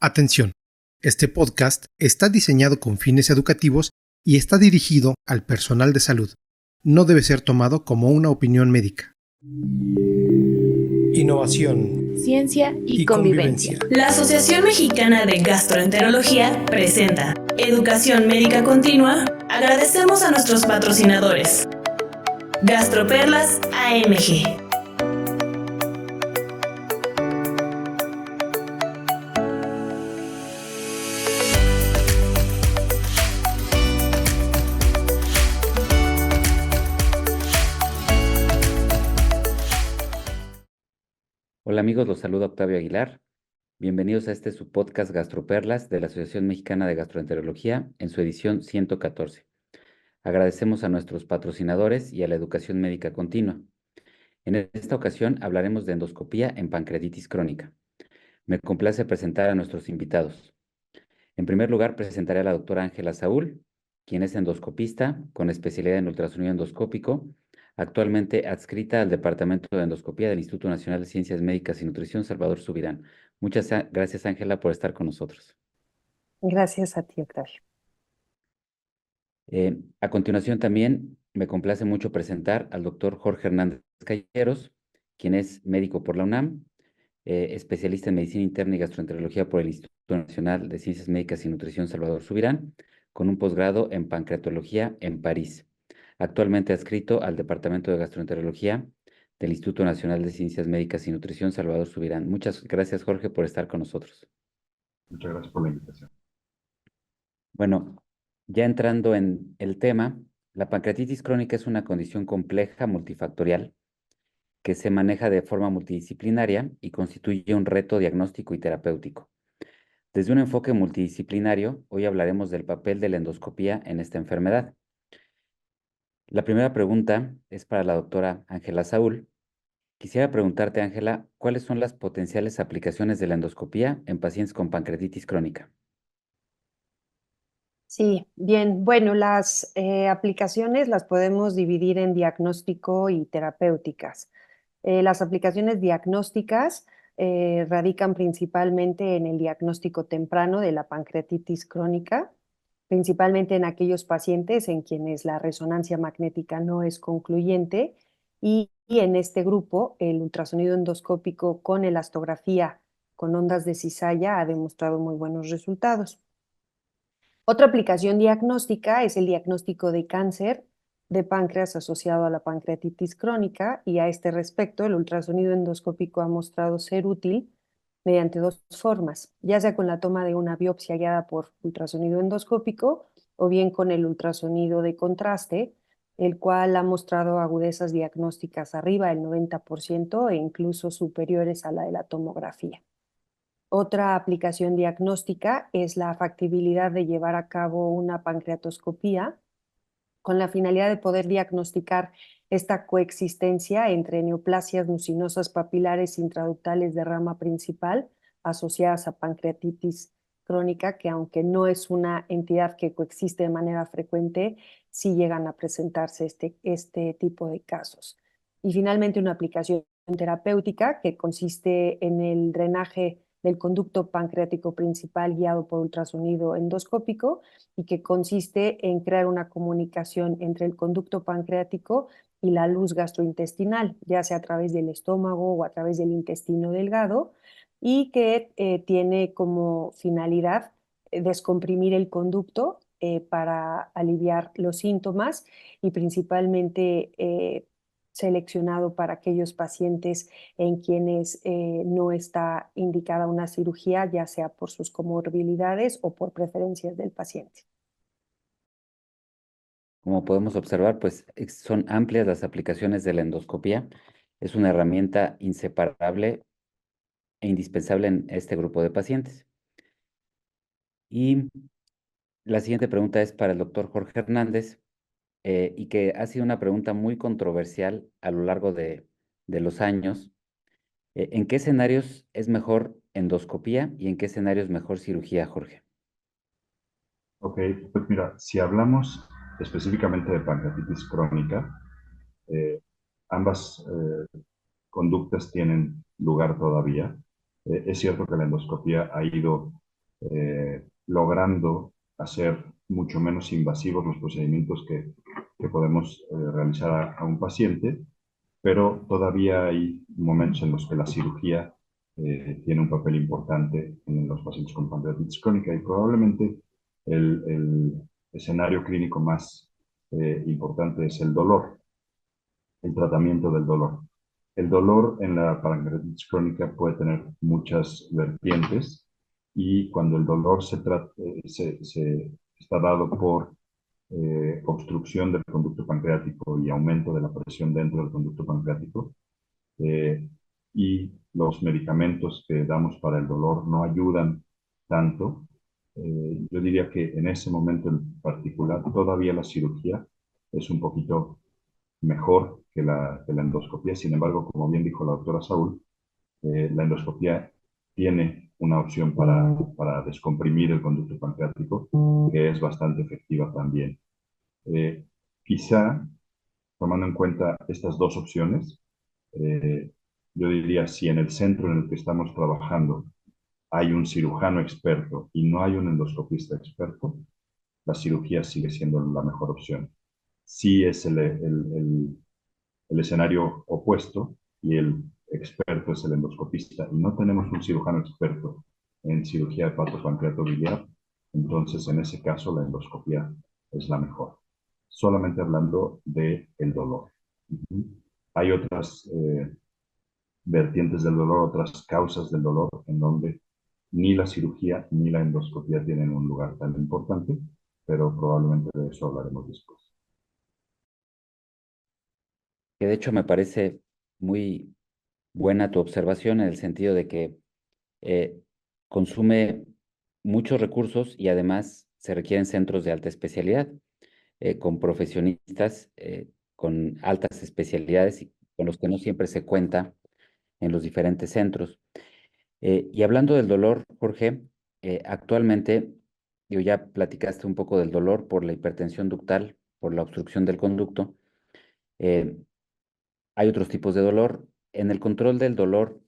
Atención, este podcast está diseñado con fines educativos y está dirigido al personal de salud. No debe ser tomado como una opinión médica. Innovación, ciencia y convivencia. La Asociación Mexicana de Gastroenterología presenta Educación Médica Continua. Agradecemos a nuestros patrocinadores. Gastroperlas AMG. Hola amigos, los saluda Octavio Aguilar. Bienvenidos a este su podcast Gastroperlas de la Asociación Mexicana de Gastroenterología en su edición 114. Agradecemos a nuestros patrocinadores y a la educación médica continua. En esta ocasión hablaremos de endoscopía en pancreatitis crónica. Me complace presentar a nuestros invitados. En primer lugar, presentaré a la doctora Ángela Saúl, quien es endoscopista con especialidad en ultrasonido endoscópico, actualmente adscrita al Departamento de Endoscopía del Instituto Nacional de Ciencias Médicas y Nutrición Salvador Subirán. Muchas gracias, Ángela, por estar con nosotros. Gracias a ti, Octavio. A continuación también me complace mucho presentar al doctor Jorge Hernández Calleros, quien es médico por la UNAM, especialista en medicina interna y gastroenterología por el Instituto Nacional de Ciencias Médicas y Nutrición Salvador Subirán, con un posgrado en pancreatología en París. Actualmente adscrito al Departamento de Gastroenterología del Instituto Nacional de Ciencias Médicas y Nutrición Salvador Subirán. Muchas gracias, Jorge, por estar con nosotros. Muchas gracias por la invitación. Bueno, ya entrando en el tema, la pancreatitis crónica es una condición compleja multifactorial que se maneja de forma multidisciplinaria y constituye un reto diagnóstico y terapéutico. Desde un enfoque multidisciplinario, hoy hablaremos del papel de la endoscopía en esta enfermedad. La primera pregunta es para la doctora Ángela Saúl. Quisiera preguntarte, Ángela, ¿cuáles son las potenciales aplicaciones de la endoscopía en pacientes con pancreatitis crónica? Sí, bien. Bueno, las aplicaciones las podemos dividir en diagnóstico y terapéuticas. Las aplicaciones diagnósticas radican principalmente en el diagnóstico temprano de la pancreatitis crónica, principalmente en aquellos pacientes en quienes la resonancia magnética no es concluyente y en este grupo el ultrasonido endoscópico con elastografía con ondas de cizalla ha demostrado muy buenos resultados. Otra aplicación diagnóstica es el diagnóstico de cáncer de páncreas asociado a la pancreatitis crónica y a este respecto el ultrasonido endoscópico ha mostrado ser útil mediante dos formas, ya sea con la toma de una biopsia guiada por ultrasonido endoscópico o bien con el ultrasonido de contraste, el cual ha mostrado agudezas diagnósticas arriba del 90% e incluso superiores a la de la tomografía. Otra aplicación diagnóstica es la factibilidad de llevar a cabo una pancreatoscopía con la finalidad de poder diagnosticar esta coexistencia entre neoplasias mucinosas papilares intraductales de rama principal asociadas a pancreatitis crónica, que aunque no es una entidad que coexiste de manera frecuente, sí llegan a presentarse este tipo de casos. Y finalmente una aplicación terapéutica que consiste en el drenaje del conducto pancreático principal guiado por ultrasonido endoscópico y que consiste en crear una comunicación entre el conducto pancreático y la luz gastrointestinal, ya sea a través del estómago o a través del intestino delgado, y que tiene como finalidad descomprimir el conducto para aliviar los síntomas y principalmente seleccionado para aquellos pacientes en quienes no está indicada una cirugía, ya sea por sus comorbilidades o por preferencias del paciente. Como podemos observar, pues son amplias las aplicaciones de la endoscopía. Es una herramienta inseparable e indispensable en este grupo de pacientes. Y la siguiente pregunta es para el doctor Jorge Hernández, y que ha sido una pregunta muy controversial a lo largo de los años. ¿En qué escenarios es mejor endoscopía y en qué escenarios mejor cirugía, Jorge? Ok, pues mira, si hablamos específicamente de pancreatitis crónica, eh, ambas conductas tienen lugar todavía. Es cierto que la endoscopía ha ido logrando hacer mucho menos invasivos los procedimientos que podemos realizar a un paciente, pero todavía hay momentos en los que la cirugía tiene un papel importante en los pacientes con pancreatitis crónica y probablemente el escenario clínico más importante es el dolor, el tratamiento del dolor. El dolor en la pancreatitis crónica puede tener muchas vertientes y cuando el dolor se está dado por obstrucción del conducto pancreático y aumento de la presión dentro del conducto pancreático, eh, y los medicamentos que damos para el dolor no ayudan tanto, yo diría que en ese momento en particular todavía la cirugía es un poquito mejor que la endoscopía. Sin embargo, como bien dijo la doctora Saúl, la endoscopía tiene una opción para descomprimir el conducto pancreático que es bastante efectiva también. Eh, Quizá, tomando en cuenta estas dos opciones, eh, yo diría, si en el centro en el que estamos trabajando hay un cirujano experto y no hay un endoscopista experto, la cirugía sigue siendo la mejor opción. Si es el escenario opuesto y el experto es el endoscopista y no tenemos un cirujano experto en cirugía hepatopancreatobiliar, entonces en ese caso la endoscopia es la mejor. Solamente hablando del dolor. Hay otras vertientes del dolor, otras causas del dolor en donde ni la cirugía ni la endoscopia tienen un lugar tan importante, pero probablemente de eso hablaremos después. Que de hecho me parece muy buena tu observación en el sentido de que eh, consume muchos recursos y además se requieren centros de alta especialidad, con profesionistas con altas especialidades y con los que no siempre se cuenta en los diferentes centros. Y hablando del dolor, Jorge, actualmente, ya platicaste un poco del dolor por la hipertensión ductal, por la obstrucción del conducto. eh, Hay otros tipos de dolor. En el control del dolor,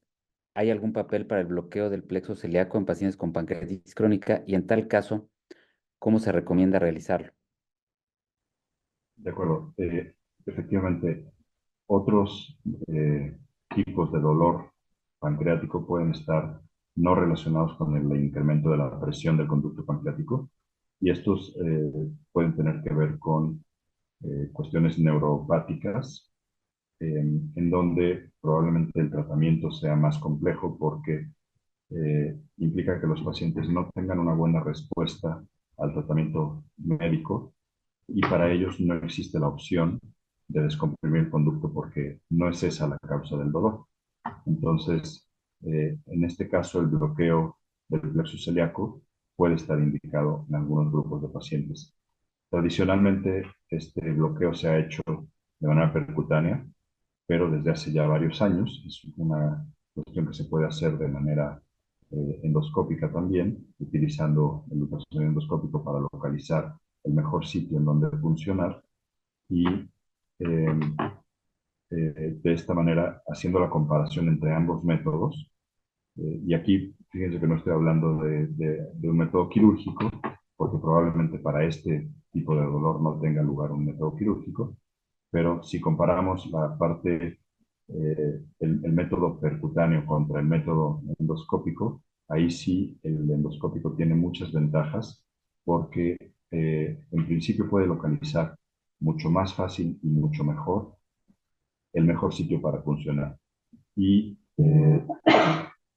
¿hay algún papel para el bloqueo del plexo celíaco en pacientes con pancreatitis crónica? Y en tal caso, ¿cómo se recomienda realizarlo? De acuerdo. Efectivamente, otros tipos de dolor pancreático pueden estar no relacionados con el incremento de la presión del conducto pancreático y estos pueden tener que ver con cuestiones neuropáticas en donde probablemente el tratamiento sea más complejo porque implica que los pacientes no tengan una buena respuesta al tratamiento médico y para ellos no existe la opción de descomprimir el conducto porque no es esa la causa del dolor. Entonces, en este caso, el bloqueo del plexo celíaco puede estar indicado en algunos grupos de pacientes. Tradicionalmente, este bloqueo se ha hecho de manera percutánea, pero desde hace ya varios años es una cuestión que se puede hacer de manera endoscópica también, utilizando el ultrasonido endoscópico para localizar el mejor sitio en donde funcionar y eh, de esta manera haciendo la comparación entre ambos métodos. Y aquí, fíjense que no estoy hablando de un método quirúrgico, porque probablemente para este tipo de dolor no tenga lugar un método quirúrgico, pero si comparamos la parte, el método percutáneo contra el método endoscópico, ahí sí el endoscópico tiene muchas ventajas porque en principio puede localizar mucho más fácil y mucho mejor el mejor sitio para funcionar. Y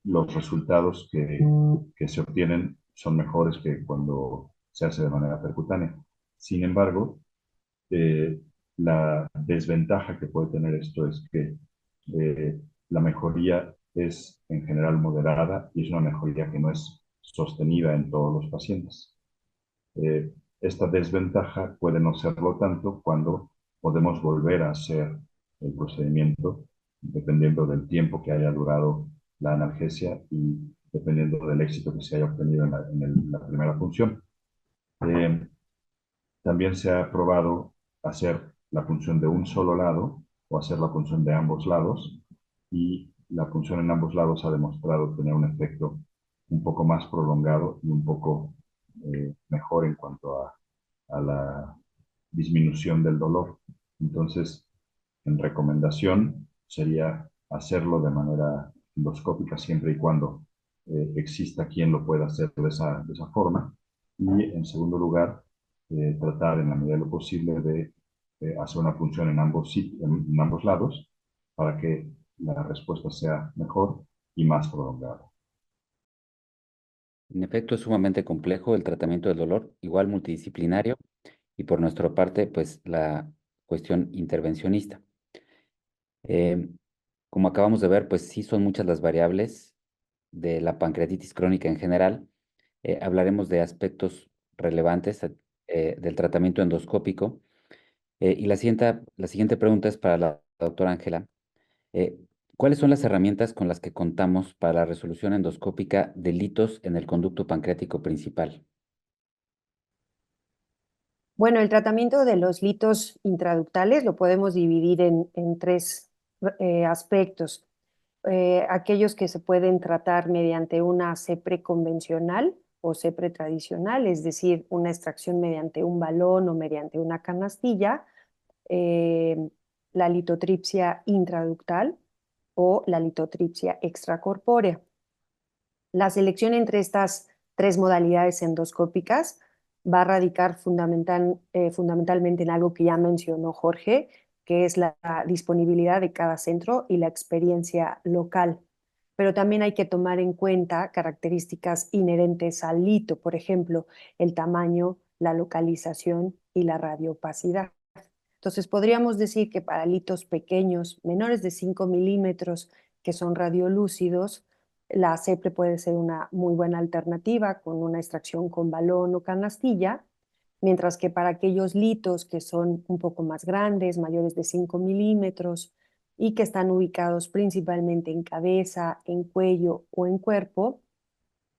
los resultados que se obtienen son mejores que cuando se hace de manera percutánea. Sin embargo, eh, la desventaja que puede tener esto es que la mejoría es en general moderada y es una mejoría que no es sostenida en todos los pacientes. Esta desventaja puede no serlo tanto cuando podemos volver a hacer el procedimiento dependiendo del tiempo que haya durado la analgesia y dependiendo del éxito que se haya obtenido en la primera función. Eh, También se ha probado hacer la punción de un solo lado o hacer la punción de ambos lados y la punción en ambos lados ha demostrado tener un efecto un poco más prolongado y un poco mejor en cuanto a la disminución del dolor. Entonces, en recomendación sería hacerlo de manera endoscópica siempre y cuando exista quien lo pueda hacer de esa forma. Y en segundo lugar, tratar en la medida de lo posible de hacer una punción en ambos lados para que la respuesta sea mejor y más prolongada. En efecto, es sumamente complejo el tratamiento del dolor, igual multidisciplinario, y por nuestra parte, pues la cuestión intervencionista. Eh, Como acabamos de ver, pues sí son muchas las variables de la pancreatitis crónica en general. Hablaremos de aspectos relevantes del tratamiento endoscópico. Y la siguiente pregunta es para la doctora Ángela. Eh, ¿Cuáles son las herramientas con las que contamos para la resolución endoscópica de litos en el conducto pancreático principal? Bueno, el tratamiento de los litos intraductales lo podemos dividir en tres aspectos. Aquellos que se pueden tratar mediante una CEPRE convencional o CEPRE tradicional, es decir, una extracción mediante un balón o mediante una canastilla, eh, la litotripsia intraductal o la litotripsia extracorpórea. La selección entre estas tres modalidades endoscópicas va a radicar fundamentalmente en algo que ya mencionó Jorge, que es la disponibilidad de cada centro y la experiencia local. Pero también hay que tomar en cuenta características inherentes al lito, por ejemplo, el tamaño, la localización y la radioopacidad. Entonces, podríamos decir que para litos pequeños, menores de 5 milímetros, que son radiolúcidos, la CEPRE puede ser una muy buena alternativa con una extracción con balón o canastilla, mientras que para aquellos litos que son un poco más grandes, mayores de 5 milímetros, y que están ubicados principalmente en cabeza, en cuello o en cuerpo,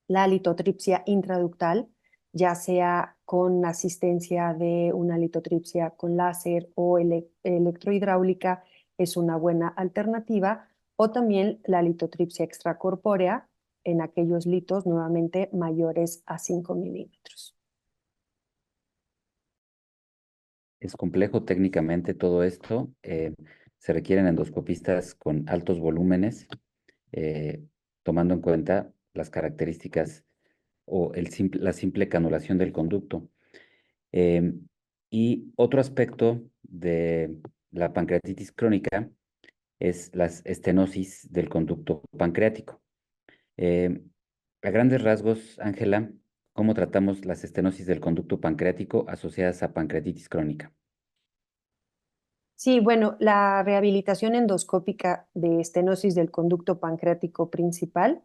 la litotripsia intraductal, ya sea con asistencia de una litotripsia con láser o electrohidráulica, es una buena alternativa, o también la litotripsia extracorpórea en aquellos litos nuevamente mayores a 5 milímetros. Es complejo técnicamente todo esto. Se requieren endoscopistas con altos volúmenes, eh, tomando en cuenta las características o la simple canulación del conducto. Em, y otro aspecto de la pancreatitis crónica es las estenosis del conducto pancreático. A grandes rasgos, Ángela, ¿cómo tratamos las estenosis del conducto pancreático asociadas a pancreatitis crónica? Sí, bueno, la rehabilitación endoscópica de estenosis del conducto pancreático principal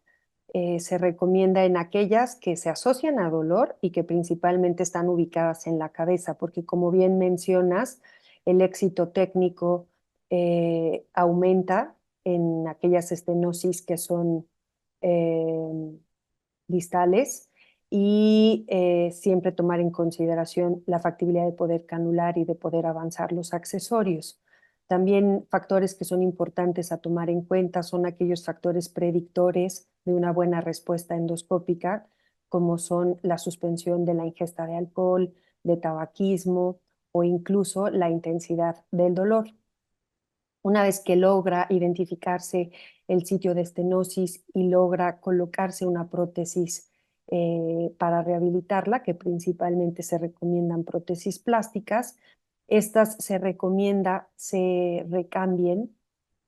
se recomienda en aquellas que se asocian a dolor y que principalmente están ubicadas en la cabeza, porque como bien mencionas, el éxito técnico aumenta en aquellas estenosis que son eh, distales y siempre tomar en consideración la factibilidad de poder canular y de poder avanzar los accesorios. También factores que son importantes a tomar en cuenta son aquellos factores predictores de una buena respuesta endoscópica, como son la suspensión de la ingesta de alcohol, de tabaquismo o incluso la intensidad del dolor. Una vez que logra identificarse el sitio de estenosis y logra colocarse una prótesis para rehabilitarla, que principalmente se recomiendan prótesis plásticas, estas se recomienda se recambien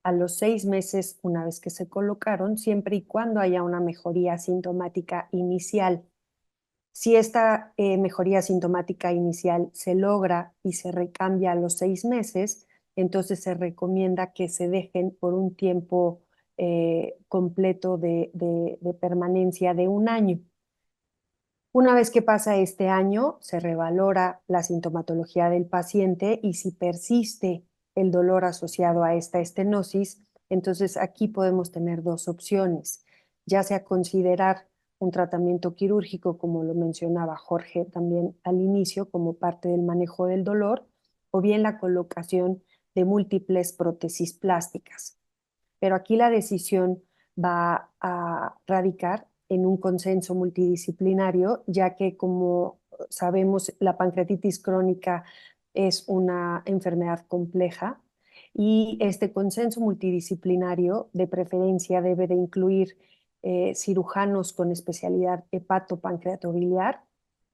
a los 6 meses una vez que se colocaron, siempre y cuando haya una mejoría sintomática inicial. Si esta mejoría sintomática inicial se logra y se recambia a los 6 meses, entonces se recomienda que se dejen por un tiempo completo de permanencia de un año. Una vez que pasa este año, se revalora la sintomatología del paciente y si persiste el dolor asociado a esta estenosis, entonces aquí podemos tener dos opciones, ya sea considerar un tratamiento quirúrgico, como lo mencionaba Jorge también al inicio, como parte del manejo del dolor, o bien la colocación de múltiples prótesis plásticas. Pero aquí la decisión va a radicar en un consenso multidisciplinario, ya que, como sabemos, la pancreatitis crónica es una enfermedad compleja y este consenso multidisciplinario de preferencia debe de incluir cirujanos con especialidad hepatopancreatobiliar,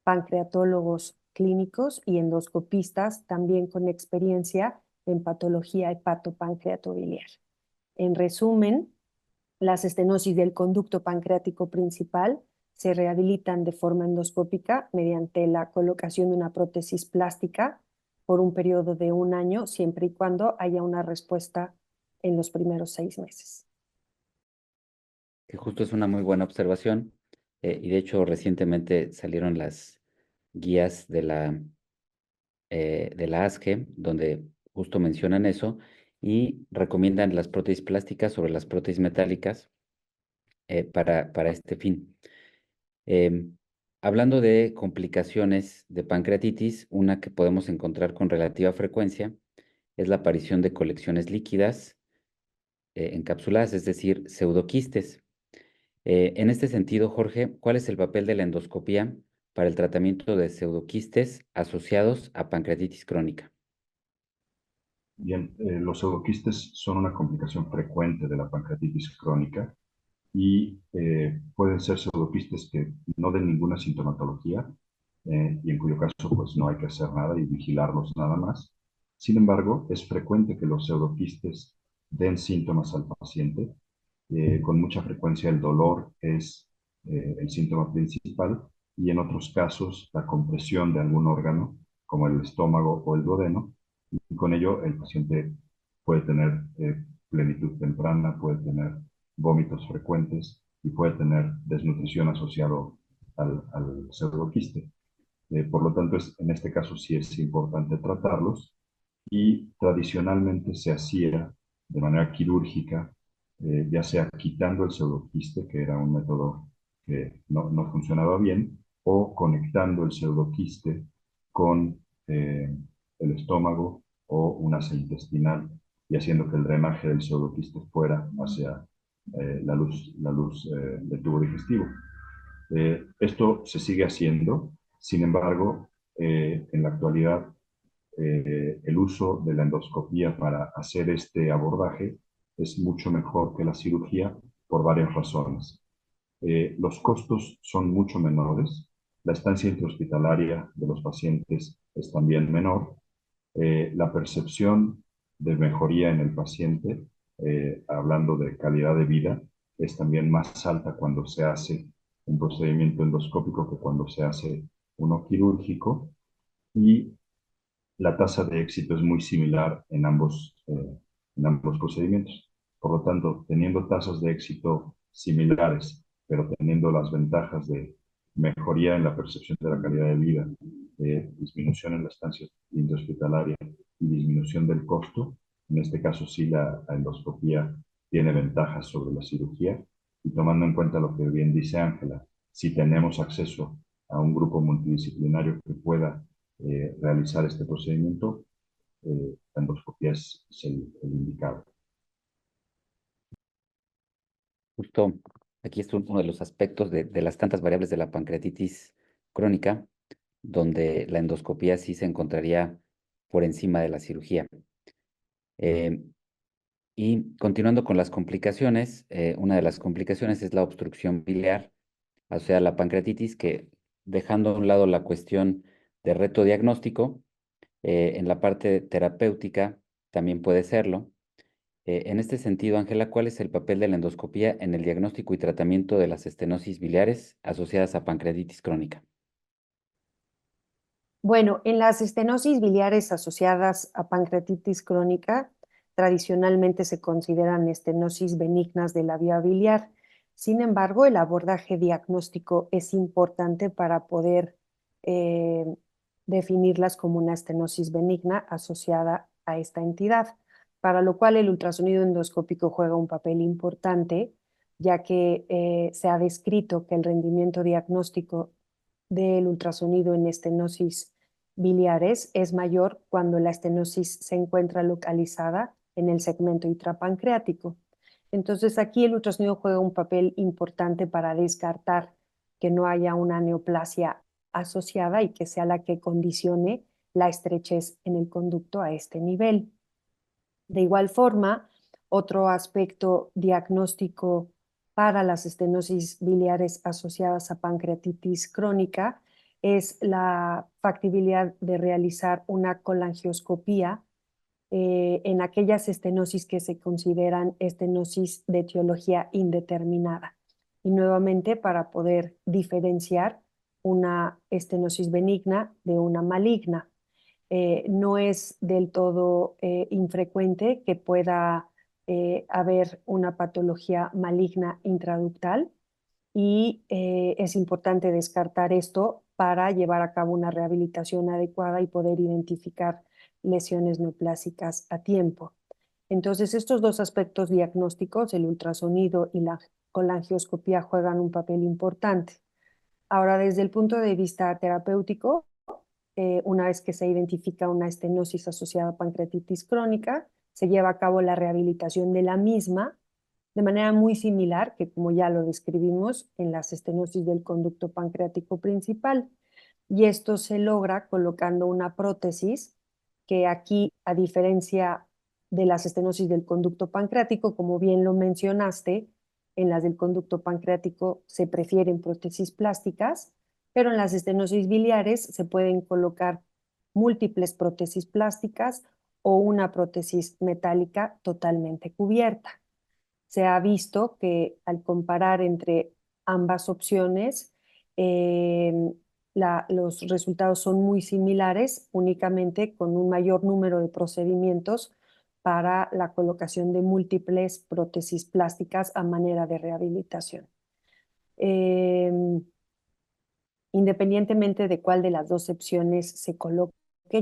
pancreatólogos clínicos y endoscopistas también con experiencia en patología hepatopancreatobiliar. En resumen, las estenosis del conducto pancreático principal se rehabilitan de forma endoscópica mediante la colocación de una prótesis plástica por un periodo de 1 año, siempre y cuando haya una respuesta en los primeros 6 meses. Que justo es una muy buena observación. Y de hecho, recientemente salieron las guías de la ASGE, donde justo mencionan eso y recomiendan las prótesis plásticas sobre las prótesis metálicas para este fin. Em, Hablando de complicaciones de pancreatitis, una que podemos encontrar con relativa frecuencia es la aparición de colecciones líquidas encapsuladas, es decir, pseudoquistes. En este sentido, Jorge, ¿cuál es el papel de la endoscopía para el tratamiento de pseudoquistes asociados a pancreatitis crónica? Bien, los pseudoquistes son una complicación frecuente de la pancreatitis crónica y pueden ser pseudoquistes que no den ninguna sintomatología y en cuyo caso pues no hay que hacer nada y vigilarlos nada más. Sin embargo, es frecuente que los pseudoquistes den síntomas al paciente. Con mucha frecuencia el dolor es el síntoma principal y en otros casos la compresión de algún órgano como el estómago o el duodeno, y con ello el paciente puede tener plenitud temprana, puede tener vómitos frecuentes y puede tener desnutrición asociado al pseudoquiste. Por lo tanto, en este caso sí es importante tratarlos y tradicionalmente se hacía de manera quirúrgica, ya sea quitando el pseudoquiste, que era un método que no funcionaba bien, o conectando el pseudoquiste con el estómago o un asa intestinal y haciendo que el drenaje del pseudoquiste fuera hacia la luz del tubo digestivo. Esto se sigue haciendo, sin embargo, en la actualidad el uso de la endoscopía para hacer este abordaje es mucho mejor que la cirugía por varias razones. Los costos son mucho menores, la estancia intrahospitalaria de los pacientes es también menor, la percepción de mejoría en el paciente, hablando de calidad de vida, es también más alta cuando se hace un procedimiento endoscópico que cuando se hace uno quirúrgico, y la tasa de éxito es muy similar en ambos procedimientos. Por lo tanto, teniendo tasas de éxito similares, pero teniendo las ventajas de mejoría en la percepción de la calidad de vida, disminución en la estancia intrahospitalaria y disminución del costo, en este caso sí la endoscopía tiene ventajas sobre la cirugía, y tomando en cuenta lo que bien dice Ángela, si tenemos acceso a un grupo multidisciplinario que pueda realizar este procedimiento, la endoscopía es el indicado. Justo aquí es uno de los aspectos de las tantas variables de la pancreatitis crónica, donde la endoscopía sí se encontraría por encima de la cirugía. Eh, y continuando con las complicaciones, una de las complicaciones es la obstrucción biliar asociada a la pancreatitis, que dejando a un lado la cuestión de reto diagnóstico, en la parte terapéutica también puede serlo. En este sentido, Ángela, ¿cuál es el papel de la endoscopía en el diagnóstico y tratamiento de las estenosis biliares asociadas a pancreatitis crónica? Bueno, en las estenosis biliares asociadas a pancreatitis crónica, tradicionalmente se consideran estenosis benignas de la vía biliar. Sin embargo, el abordaje diagnóstico es importante para poder eh, definirlas como una estenosis benigna asociada a esta entidad, para lo cual el ultrasonido endoscópico juega un papel importante, ya que se ha descrito que el rendimiento diagnóstico del ultrasonido en estenosis biliares es mayor cuando la estenosis se encuentra localizada en el segmento intrapancreático. Entonces aquí el ultrasonido juega un papel importante para descartar que no haya una neoplasia asociada y que sea la que condicione la estrechez en el conducto a este nivel. De igual forma, otro aspecto diagnóstico para las estenosis biliares asociadas a pancreatitis crónica es la factibilidad de realizar una colangioscopía en aquellas estenosis que se consideran estenosis de etiología indeterminada. Y nuevamente para poder diferenciar una estenosis benigna de una maligna. No es del todo infrecuente que pueda haber una patología maligna intraductal y es importante descartar esto para llevar a cabo una rehabilitación adecuada y poder identificar lesiones neoplásicas a tiempo. Entonces, estos dos aspectos diagnósticos, el ultrasonido y la colangioscopía, juegan un papel importante. Ahora, desde el punto de vista terapéutico, una vez que se identifica una estenosis asociada a pancreatitis crónica, se lleva a cabo la rehabilitación de la misma de manera muy similar que como ya lo describimos en las estenosis del conducto pancreático principal. Y esto se logra colocando una prótesis que aquí, a diferencia de las estenosis del conducto pancreático, como bien lo mencionaste, en las del conducto pancreático se prefieren prótesis plásticas, pero en las estenosis biliares se pueden colocar múltiples prótesis plásticas o una prótesis metálica totalmente cubierta. Se ha visto que al comparar entre ambas opciones, eh, los resultados son muy similares, únicamente con un mayor número de procedimientos para la colocación de múltiples prótesis plásticas a manera de rehabilitación. Eh, Independientemente de cuál de las dos opciones se coloque,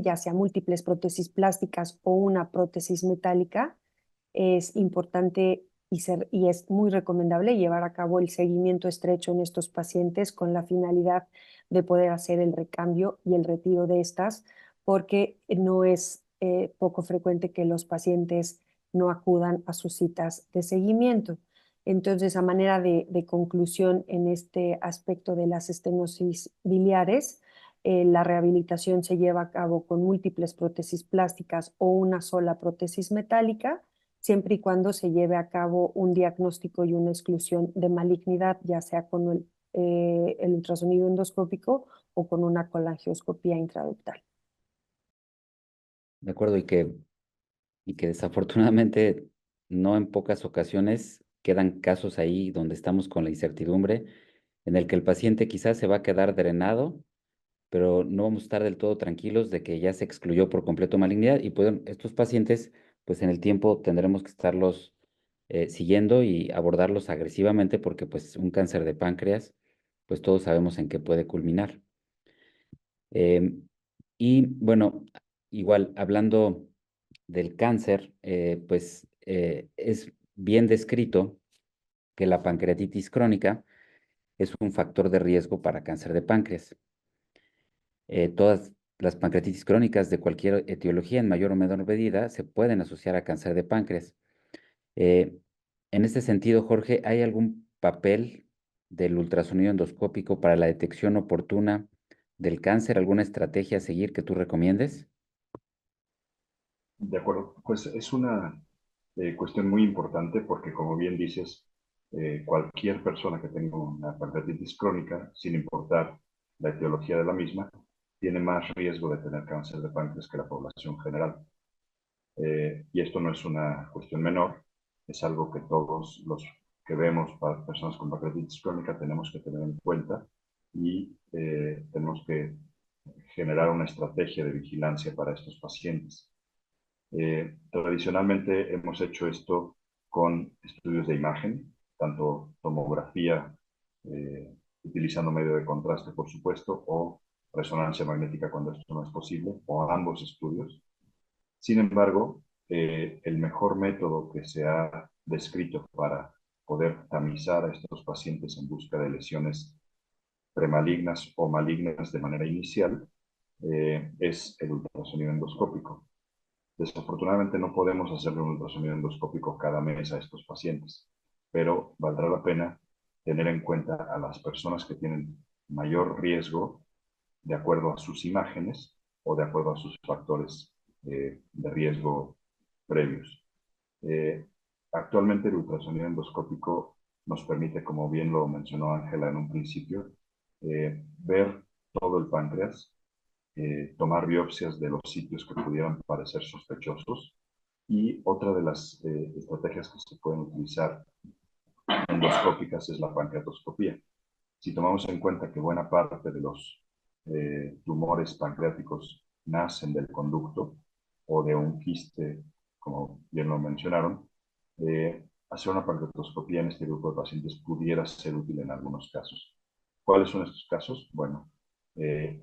ya sea múltiples prótesis plásticas o una prótesis metálica, es importante y es muy recomendable llevar a cabo el seguimiento estrecho en estos pacientes con la finalidad de poder hacer el recambio y el retiro de estas, porque no es poco frecuente que los pacientes no acudan a sus citas de seguimiento. Entonces, a manera de conclusión en este aspecto de las estenosis biliares, la rehabilitación se lleva a cabo con múltiples prótesis plásticas o una sola prótesis metálica, siempre y cuando se lleve a cabo un diagnóstico y una exclusión de malignidad, ya sea con el ultrasonido endoscópico o con una colangioscopía intraductal. De acuerdo, y que desafortunadamente no en pocas ocasiones quedan casos ahí donde estamos con la incertidumbre, en el que el paciente quizás se va a quedar drenado, pero no vamos a estar del todo tranquilos de que ya se excluyó por completo malignidad y pueden, estos pacientes, pues en el tiempo tendremos que estarlos siguiendo y abordarlos agresivamente porque pues un cáncer de páncreas, pues todos sabemos en qué puede culminar. Em, y bueno, igual hablando del cáncer, pues es bien descrito que la pancreatitis crónica es un factor de riesgo para cáncer de páncreas. Todas las pancreatitis crónicas de cualquier etiología, en mayor o menor medida, se pueden asociar a cáncer de páncreas. Eh, en este sentido, Jorge, ¿hay algún papel del ultrasonido endoscópico para la detección oportuna del cáncer? ¿Alguna estrategia a seguir que tú recomiendes? De acuerdo, pues es una cuestión muy importante porque, como bien dices, cualquier persona que tenga una pancreatitis crónica, sin importar la etiología de la misma, tiene más riesgo de tener cáncer de páncreas que la población general. Y esto no es una cuestión menor, es algo que todos los que vemos para personas con pancreatitis crónica tenemos que tener en cuenta y tenemos que generar una estrategia de vigilancia para estos pacientes. Tradicionalmente hemos hecho esto con estudios de imagen, tanto tomografía, utilizando medio de contraste, por supuesto, o resonancia magnética cuando esto no es posible, o ambos estudios. Sin embargo, el mejor método que se ha descrito para poder tamizar a estos pacientes en busca de lesiones premalignas o malignas de manera inicial es el ultrasonido endoscópico. Desafortunadamente no podemos hacerle un ultrasonido endoscópico cada mes a estos pacientes, pero valdrá la pena tener en cuenta a las personas que tienen mayor riesgo de acuerdo a sus imágenes o de acuerdo a sus factores de riesgo previos. Actualmente el ultrasonido endoscópico nos permite, como bien lo mencionó Ángela en un principio, ver todo el páncreas, tomar biopsias de los sitios que pudieran parecer sospechosos, y otra de las estrategias que se pueden utilizar endoscópicas es la pancreatoscopía. Si tomamos en cuenta que buena parte de los tumores pancreáticos nacen del conducto o de un quiste, como bien lo mencionaron, hacer una pancreatoscopía en este grupo de pacientes pudiera ser útil en algunos casos. ¿Cuáles son estos casos? Bueno,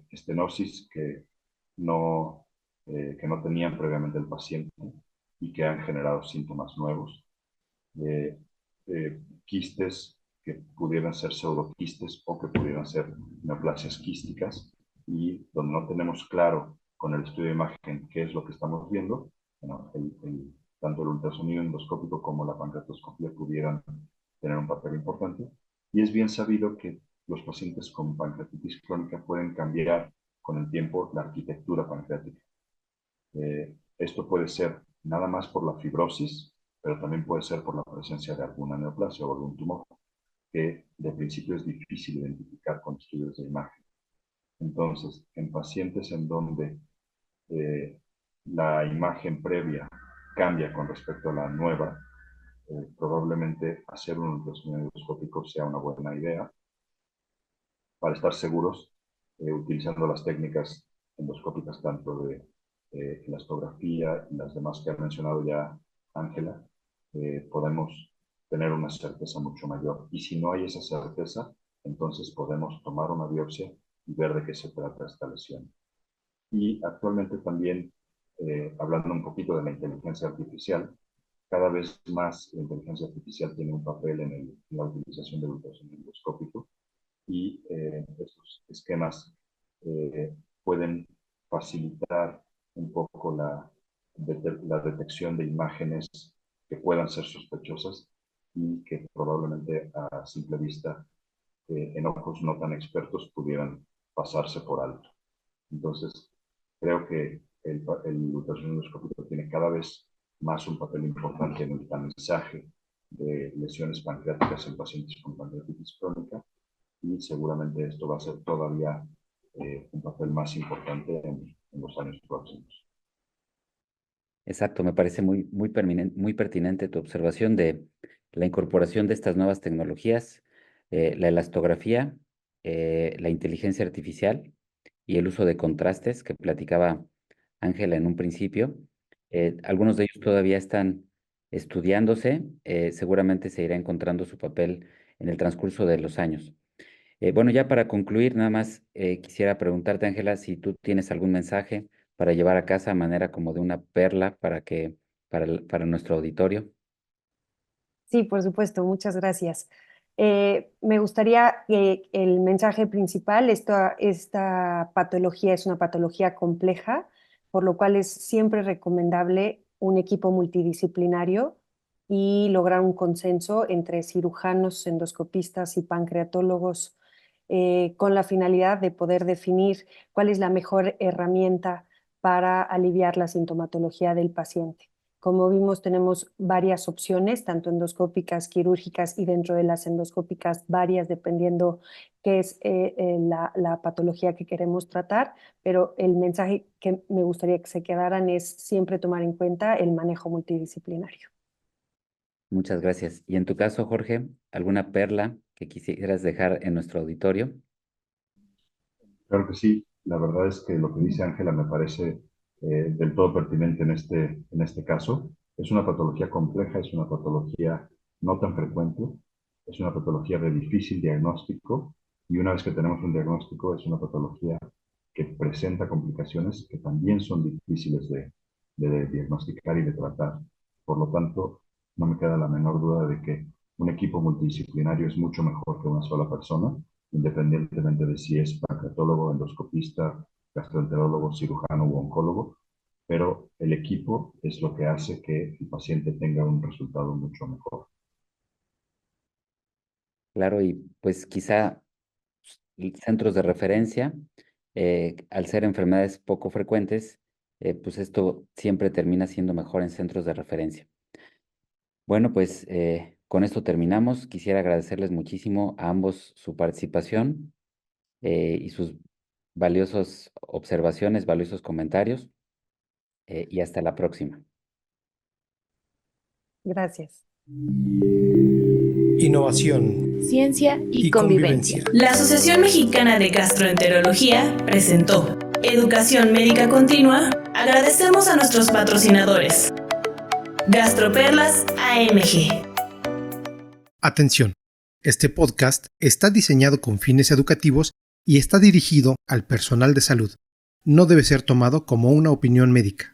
estenosis que no tenían previamente el paciente y que han generado síntomas nuevos, quistes que pudieran ser pseudoquistes o que pudieran ser neoplasias quísticas, y donde no tenemos claro con el estudio de imagen qué es lo que estamos viendo, bueno, tanto el ultrasonido endoscópico como la pancreatoscopía pudieran tener un papel importante. Y es bien sabido que los pacientes con pancreatitis crónica pueden cambiar con el tiempo la arquitectura pancreática. Esto puede ser nada más por la fibrosis, pero también puede ser por la presencia de alguna neoplasia o algún tumor, que de principio es difícil identificar con estudios de imagen. Entonces, en pacientes en donde la imagen previa cambia con respecto a la nueva, probablemente hacer un ultrasonido endoscópico sea una buena idea para estar seguros, utilizando las técnicas endoscópicas tanto de elastografía y las demás que ha mencionado ya Ángela. Podemos tener una certeza mucho mayor. Y si no hay esa certeza, entonces podemos tomar una biopsia y ver de qué se trata esta lesión. Y actualmente también, hablando un poquito de la inteligencia artificial, cada vez más la inteligencia artificial tiene un papel en la utilización del ultrasonido endoscópico, y estos esquemas pueden facilitar un poco la detección de imágenes que puedan ser sospechosas y que probablemente a simple vista, en ojos no tan expertos, pudieran pasarse por alto. Entonces, creo que el ultrasonido endoscópico tiene cada vez más un papel importante en el tamizaje de lesiones pancreáticas en pacientes con pancreatitis crónica, y seguramente esto va a ser todavía un papel más importante en los años próximos. Exacto, me parece muy pertinente tu observación de la incorporación de estas nuevas tecnologías, la elastografía, la inteligencia artificial y el uso de contrastes que platicaba Ángela en un principio. Algunos de ellos todavía están estudiándose, seguramente se irá encontrando su papel en el transcurso de los años. Bueno, ya para concluir, nada más quisiera preguntarte, Ángela, si tú tienes algún mensaje para llevar a casa a manera como de una perla para nuestro auditorio. Sí, por supuesto, muchas gracias. Me gustaría que el mensaje principal, esta patología es una patología compleja, por lo cual es siempre recomendable un equipo multidisciplinario y lograr un consenso entre cirujanos, endoscopistas y pancreatólogos, con la finalidad de poder definir cuál es la mejor herramienta para aliviar la sintomatología del paciente. Como vimos, tenemos varias opciones, tanto endoscópicas, quirúrgicas, y dentro de las endoscópicas varias, dependiendo qué es la patología que queremos tratar, pero el mensaje que me gustaría que se quedaran es siempre tomar en cuenta el manejo multidisciplinario. Muchas gracias. Y en tu caso, Jorge, ¿alguna perla que quisieras dejar en nuestro auditorio? Claro que sí. La verdad es que lo que dice Ángela me parece del todo pertinente en este caso. Es una patología compleja, es una patología no tan frecuente, es una patología de difícil diagnóstico, y una vez que tenemos un diagnóstico es una patología que presenta complicaciones que también son difíciles de diagnosticar y de tratar. Por lo tanto, no me queda la menor duda de que un equipo multidisciplinario es mucho mejor que una sola persona, independientemente de si es pancreatólogo, endoscopista, gastroenterólogo, cirujano u oncólogo. pero el equipo es lo que hace que el paciente tenga un resultado mucho mejor. Claro, y pues quizá centros de referencia, al ser enfermedades poco frecuentes, pues esto siempre termina siendo mejor en centros de referencia. Bueno, pues con esto terminamos. Quisiera agradecerles muchísimo a ambos su participación y sus valiosas observaciones, valiosos comentarios, y hasta la próxima. Gracias. Innovación Ciencia y convivencia. La Asociación Mexicana de Gastroenterología presentó Educación Médica Continua. Agradecemos a nuestros patrocinadores. Gastroperlas AMG. Atención, este podcast está diseñado con fines educativos y está dirigido al personal de salud. No debe ser tomado como una opinión médica.